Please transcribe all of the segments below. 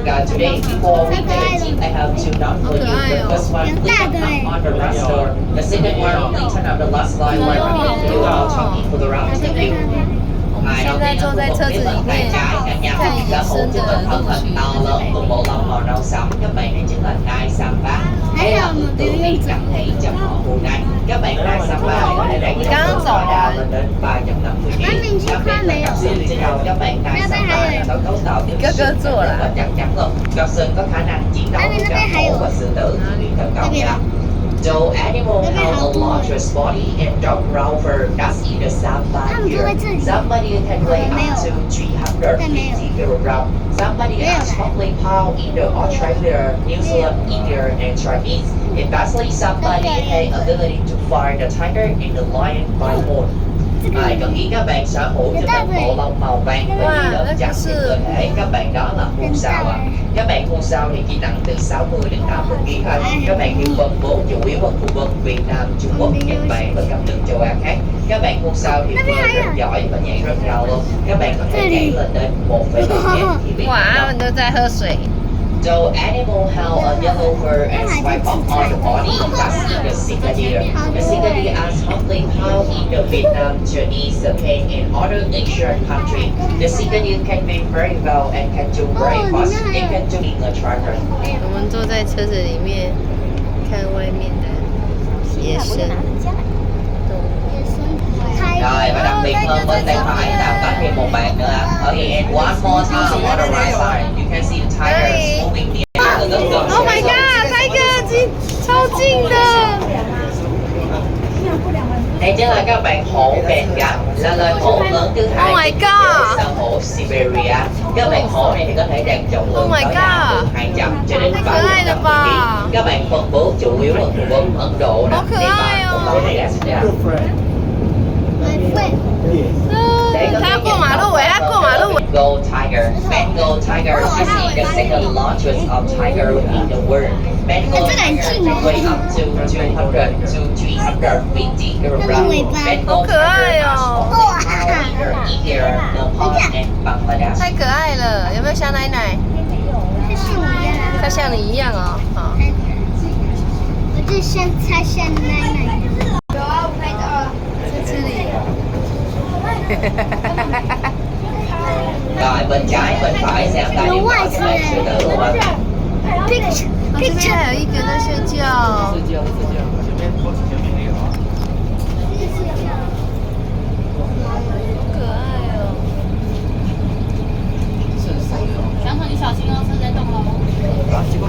Today, before we begin, I have two notes for you. The first one, please come on the last door. The second one, please turn up the last slide while reading you are talking for the round. Thank you. 我们现在坐在车子里面看野生的鹿群。 cùng bộ lông màu nâu sẫm, các bạn hãy chứng hình nai samba. Đây là một tượng hiện cảm thấy trong họ mùa này. Các bạn nai samba có thể đạt được độ cao đào lên đến 350 kg. Đặc biệt là cặp sừng trên đầu các bạn nai samba có cấu tạo kiểu sừng rất là chắc chắn luôn. Cặp sừng có khả năng chiến đấu với cả hổ và sư tử khi bị tấn công nha. So animal have a larger body and dark brown fur that's in the savannah. Somebody can weigh up to 350 kg. Somebody as probably pound in the Australia, New Zealand, India, and Chinese. And lastly, somebody has ability to find the tiger and the lion by horn. Cần nghĩ các bạn sở hữu cho mình bộ lông màu vàng và di động chặt trên cơ thể. Các bạn đó là muôn sao ạ. Các bạn muôn sao thì chỉ nặng từ 60 đến 80 kg thôi. Các bạn hiện phân bố chủ yếu ở khu vực Việt Nam, Trung Quốc, Nhật Bản và các nước châu Á khác. Các bạn muôn sao thì bơi rất giỏi và nhảy rất cao luôn. Các bạn có thể nhảy lên đến 1,7 mét khi bị哇，都在喝水。 So animal have a yellow fur and stripe on the body. That's in the cicada. The cicada is commonly found in the Vietnam, Chinese, Japan, and other Asian countries. The cicada can be very well and can do very fast. It can do in a tracker. 我们坐在车子里面看外面的野生动物。 Rồi và đặc biệt hơn bên tay phải là có thêm một bạn nữa. Okay, and one more time on the right side, you can see the tigers moving near the good. Oh my god， tiger 超近的。 Đây chính là các bạn hổ bẹt gạch, là loài hổ lớn thứ hai trên thế giới sau hổ Siberia. Các bạn hổ này thì có thể đạt trọng lượng tối đa từ 200 cho đến 300 kg. Các bạn phân bố chủ yếu ở khu vực Ấn Độ, Nepal và Malaysia. 他要过马路哎，他过马路。 Bengal tiger. Bengal tiger is the second largest of tiger in the world. Bengal tiger can weigh up to 200 to 350 kg. Bengal tiger is found in India, Nepal, and Bangladesh. 太可爱了，有没有小奶奶？它像你一样哦，好。我就像它像奶奶。有啊，我拍到了。在这里。 Rồi bên trái bên phải sẽ là điểm đỏ cho bạn sư tử luôn ạ. 这边还有一个在睡觉。睡觉，前面前面那个啊。好可爱哦。小丑你小心哦，车在动哦。啊，结果。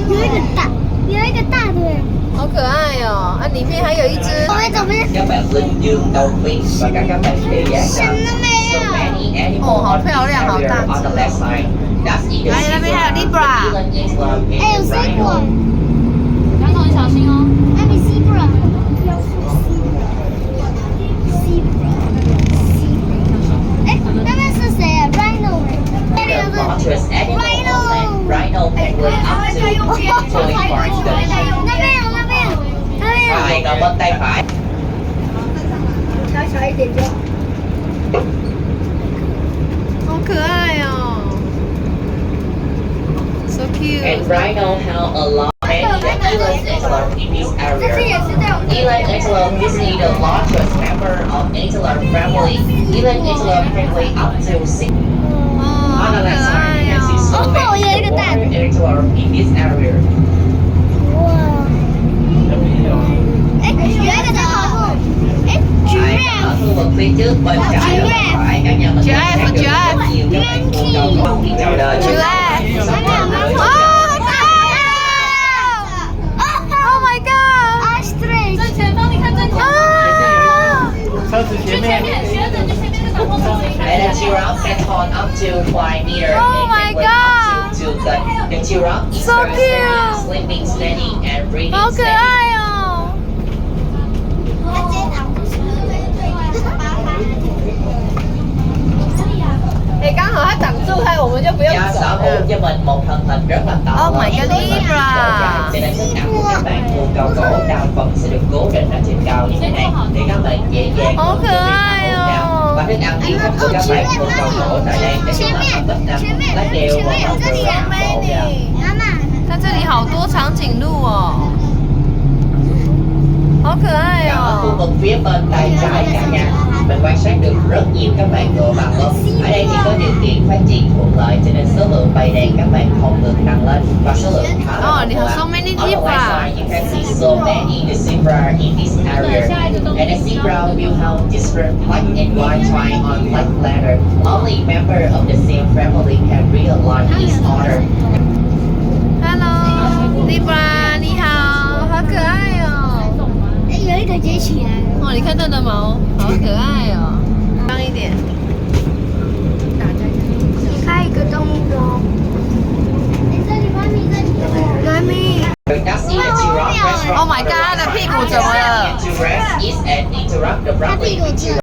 有一个大，有一个大的。 好可愛哦！啊，裡面還有一隻。 Các bạn linh dương đầu tiên và cả các bạn để giá so many animals on the area on the left side. That's in the zebra, Eland Island, and the rhino. 小丑你小心哦。那里 zebra。哎，那边是谁啊 ？Rhino。 The largest animal on land, rhino can weigh up to 2.5 tons. 那边有，那边有，那边有。 Rồi còn bên tay phải. 小一点就。好可愛哦 ！So cute。 And rhino have a lot many eland antelope in this area. Eland antelope is the largest member of antelope family. Eland antelope can weigh up to 6. 哦，好 On the 可 left side, 愛 you can see 哦！ so many water antelope in this area. 哇！哎，有一个在跑步。哎 Ở khu vực phía trước bên trái và bên phải các nhà mình sẽ được rất nhiều các bạn cùng đầu không khi chào đời. Giraffe. Sống ở nơi Oh my god！ Ostrich。正前方，你看正前方。车子前面。学着就前面那个红红的。 And the giraffe can hold up to 5 meters Oh my and can weigh up to 2 tons. The giraffe is So very cute. sleeping, standing, and breathing 好可 steady. 愛哦！哎，剛好它擋住它，我們就不用 Và 走 sở hữu 了。 cho mình một thân hình rất là to Oh my lớn God, với một Libra. độ dài, cho nên sức nặng của các bạn cùng cao cổ đa phần sẽ được cố định ở trên cao như thế này để các bạn dễ dàng Hổ hơn cửa cho việc ai hạ à? Và thức ăn yêu thích của các bạn không còn đổ tại đây để chúng ta không bất nặng lá kêu và màu vừa ăn bộ kìa. 妈妈，看这里好多长颈鹿哦，好可爱 Ở khu 哦。 vực phía bên tay trái cả nhà, mình quan sát được rất nhiều các bạn ngựa bằng ốc. Ở đây thì có điều kiện phát triển thuận lợi cho nên số lượng bầy đàn các bạn không ngừng tăng lên và số lượng khá là Oh, they have so đông. many On the right zebra. side, you can see so many the zebra in this area. And the zebra will have different black and white trying on black ladder. Only member of the same family can realize this order. Hello, Libra，你好，好可爱哦。哎，有一个接起来了。哦，你看它的毛，好可愛哦。放一點。开一个动物哦。哎，这里妈咪，这里妈咪。 We've not seen a giraffe restaurant. Oh my god，它的屁股怎么了？ Giraffe is an interrupt the broccoli with giraffe.